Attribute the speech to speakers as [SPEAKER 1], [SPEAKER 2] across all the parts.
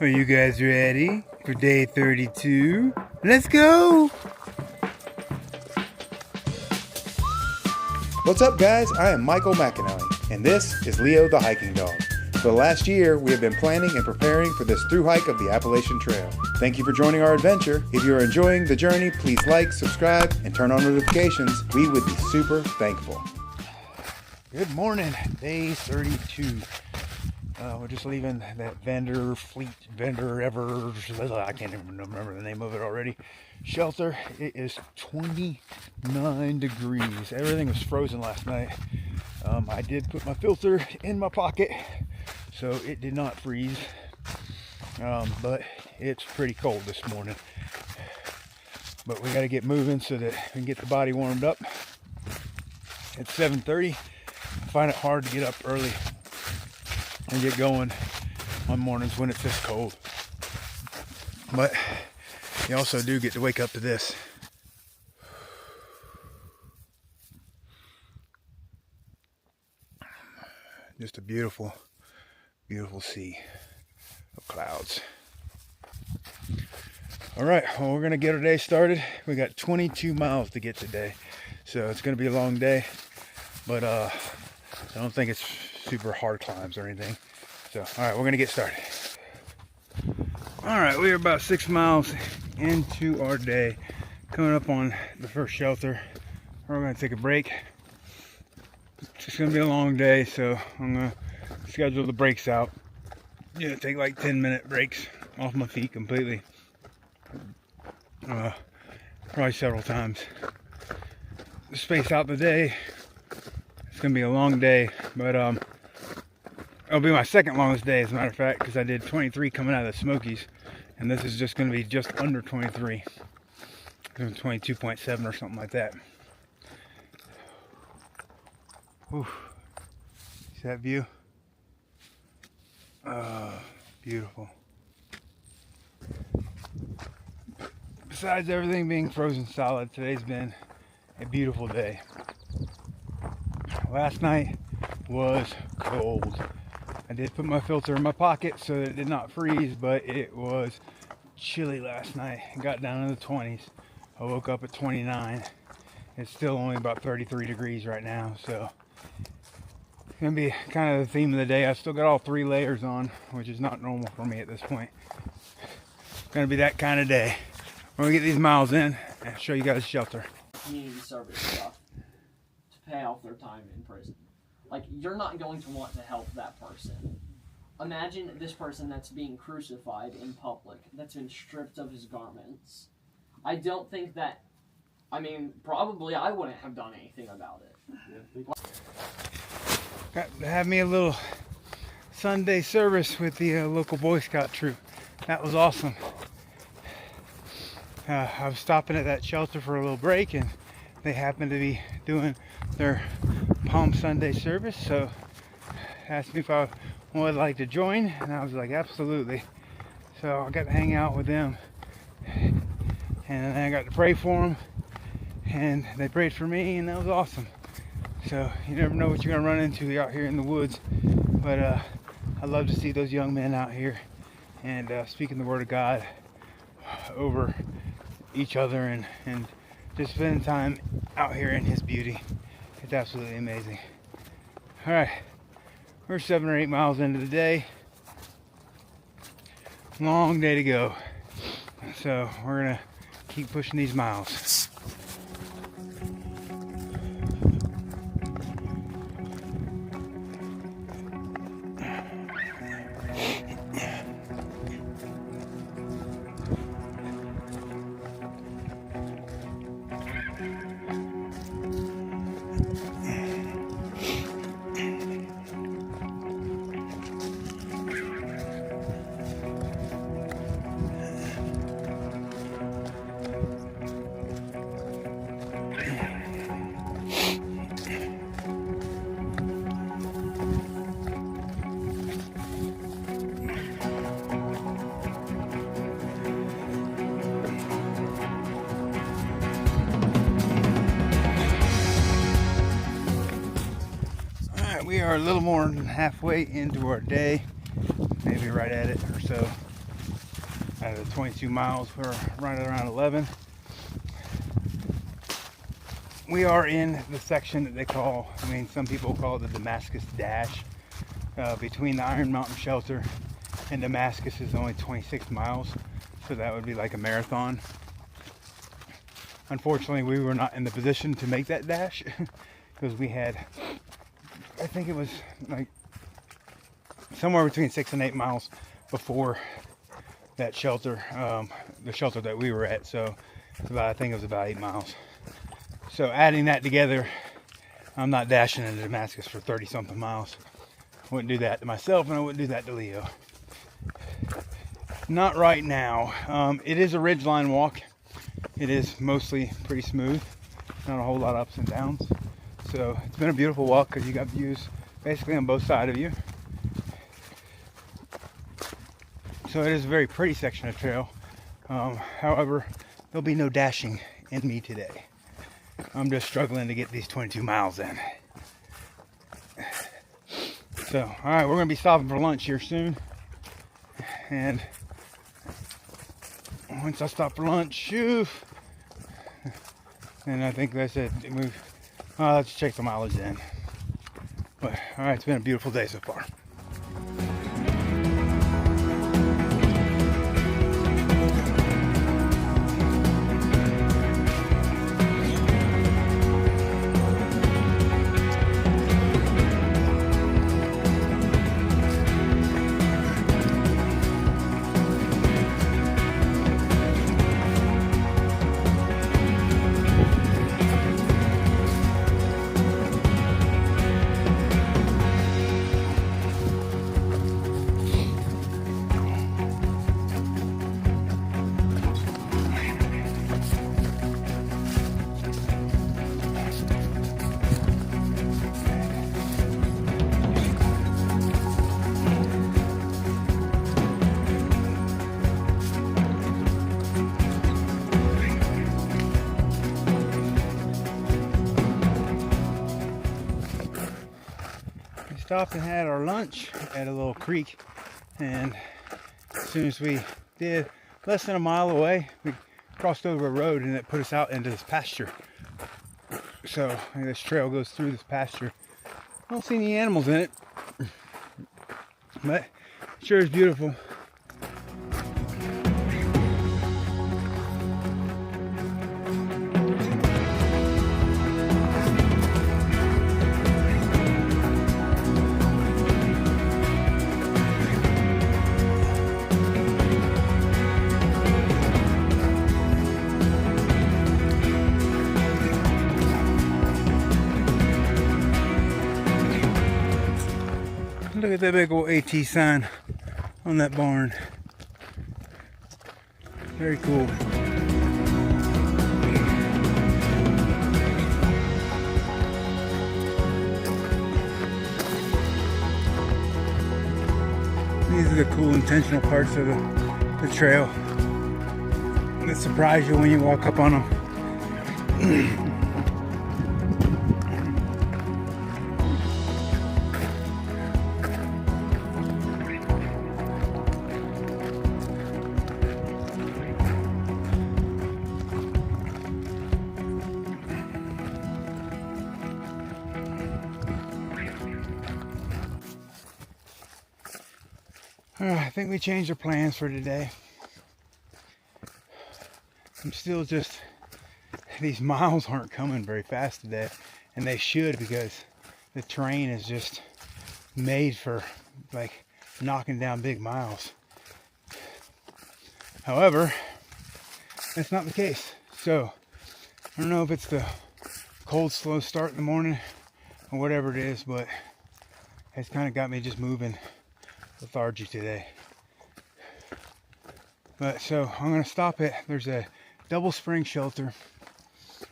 [SPEAKER 1] Are you guys ready for day 32? Let's go!
[SPEAKER 2] What's up, guys? I am Michael McAnally, and this is Leo the Hiking Dog. For the last year, we have been planning and preparing for this thru hike of the Appalachian Trail. Thank you for joining our adventure. If you are enjoying the journey, please like, subscribe, and turn on notifications. We would be super thankful.
[SPEAKER 1] Good morning, day 32. We're just leaving that Vaneventer, I can't even remember the name of it already, shelter. It is 29 degrees. Everything was frozen last night. I did put my filter in my pocket, so it did not freeze. But it's pretty cold this morning. But we got to get moving so that we can get the body warmed up. It's 7:30. I find it hard to get up early and get going on mornings when it's this cold. But you also do get to wake up to this. Just a beautiful, beautiful sea of clouds. All right, well, we're gonna get our day started. We got 22 miles to get today, so it's gonna be a long day, but I don't think it's super hard climbs or anything. So, all right, we're gonna get started. All right, we are about 6 miles into our day, coming up on the first shelter. We're gonna take a break. It's just gonna be a long day, so I'm gonna schedule the breaks out. Yeah, take like 10-minute breaks off my feet completely. Probably several times. Space out the day. It's gonna be a long day, but it'll be my second longest day, as a matter of fact, because I did 23 coming out of the Smokies, and this is just gonna be just under 23. 22.7 or something like that. Whew. See that view? Beautiful. Besides everything being frozen solid, today's been a beautiful day. Last night was cold. I did put my filter in my pocket so that it did not freeze, but it was chilly last night. It got down in the 20s. I woke up at 29. It's still only about 33 degrees right now, so it's gonna be kind of the theme of the day. I still got all 3 layers on, which is not normal for me at this point. It's gonna be that kind of day. We're gonna get these miles in and show you guys shelter.
[SPEAKER 3] Community service stuff to pay off their time in prison. Like, you're not going to want to help that person. Imagine this person that's being crucified in public, that's been stripped of his garments. I don't think that, probably I wouldn't have done anything about it.
[SPEAKER 1] Got to have me a little Sunday service with the local Boy Scout troop. That was awesome. I was stopping at that shelter for a little break, and they happened to be doing their Palm Sunday service, so asked me if I would like to join, and I was like, absolutely. So I got to hang out with them, and then I got to pray for them, and they prayed for me, and that was awesome. So you never know what you're gonna run into out here in the woods, but I love to see those young men out here and speaking the word of God over each other and just spending time out here in his beauty. It's absolutely amazing. All right, we're 7 or 8 miles into the day. Long day to go, so we're gonna keep pushing these miles. We are a little more than halfway into our day, maybe right at it or so. out of the 22 miles, we're right around 11. We are in the section that they call, some people call it the Damascus Dash. Between the Iron Mountain Shelter and Damascus is only 26 miles, so that would be like a marathon. Unfortunately, we were not in the position to make that dash because we had, I think it was like somewhere between 6 and 8 miles before that shelter, the shelter that we were at. So it's about, I think it was about 8 miles. So adding that together, I'm not dashing into Damascus for 30 something miles. I wouldn't do that to myself, and I wouldn't do that to Leo. Not right now. It is a ridgeline walk. It is mostly pretty smooth, not a whole lot of ups and downs. So it's been a beautiful walk because you got views basically on both sides of you. So it is a very pretty section of trail. However, there'll be no dashing in me today. I'm just struggling to get these 22 miles in. So, all right, we're going to be stopping for lunch here soon. And once I stop for lunch, and I think that's it. Let's check the mileage in. But, all right, it's been a beautiful day so far. Stopped and had our lunch at a little creek, and as soon as we did, less than a mile away, we crossed over a road and it put us out into this pasture. So this trail goes through this pasture. I don't see any animals in it, but it sure is beautiful. Look at that big old AT sign on that barn. Very cool. These are the cool intentional parts of the trail that surprise you when you walk up on them. I think we changed our plans for today. I'm still just, these miles aren't coming very fast today, and they should, because the terrain is just made for like knocking down big miles. However, that's not the case. So I don't know if it's the cold, slow start in the morning or whatever it is, but it's kind of got me just moving lethargy today. But so I'm going to stop it. There's a double spring shelter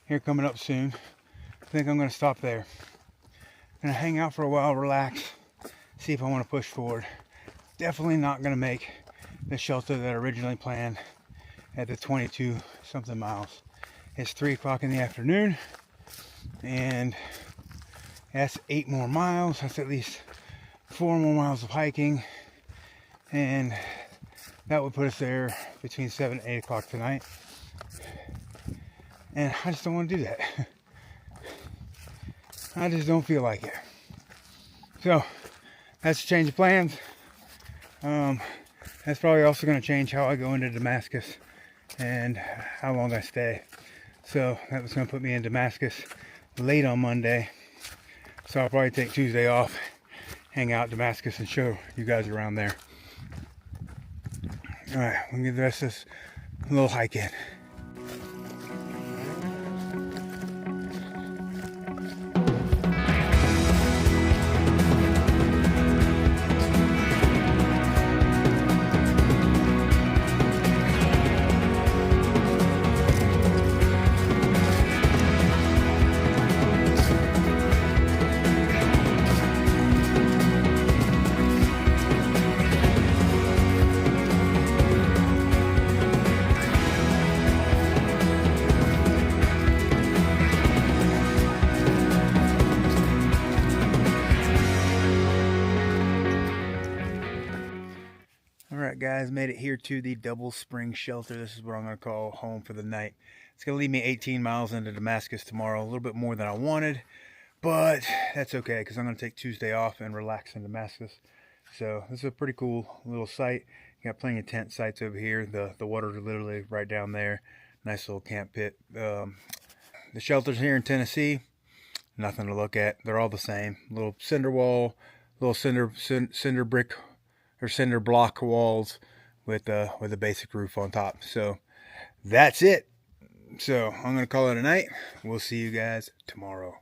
[SPEAKER 1] here coming up soon. I think I'm going to stop there. I'm going to hang out for a while, relax, see if I want to push forward. Definitely not going to make the shelter that I originally planned at the 22 something miles. It's 3 o'clock in the afternoon, and that's 8 more miles. That's at least 4 more miles of hiking, and that would put us there between 7 and 8 o'clock tonight. And I just don't want to do that. I just don't feel like it. So that's a change of plans. That's probably also going to change how I go into Damascus and how long I stay. So that was going to put me in Damascus late on Monday. So I'll probably take Tuesday off, hang out in Damascus, and show you guys around there. All right, we'll get the rest of this little hike in. Alright guys, made it here to the Double Spring Shelter. This is what I'm going to call home for the night. It's going to leave me 18 miles into Damascus tomorrow. A little bit more than I wanted, but that's okay because I'm going to take Tuesday off and relax in Damascus. So this is a pretty cool little site. You got plenty of tent sites over here. The water's literally right down there. Nice little camp pit. The shelters here in Tennessee, nothing to look at. They're all the same. Little cinder wall, little cinder brick or cinder block walls with a basic roof on top. So that's it. So I'm gonna call it a night. We'll see you guys tomorrow.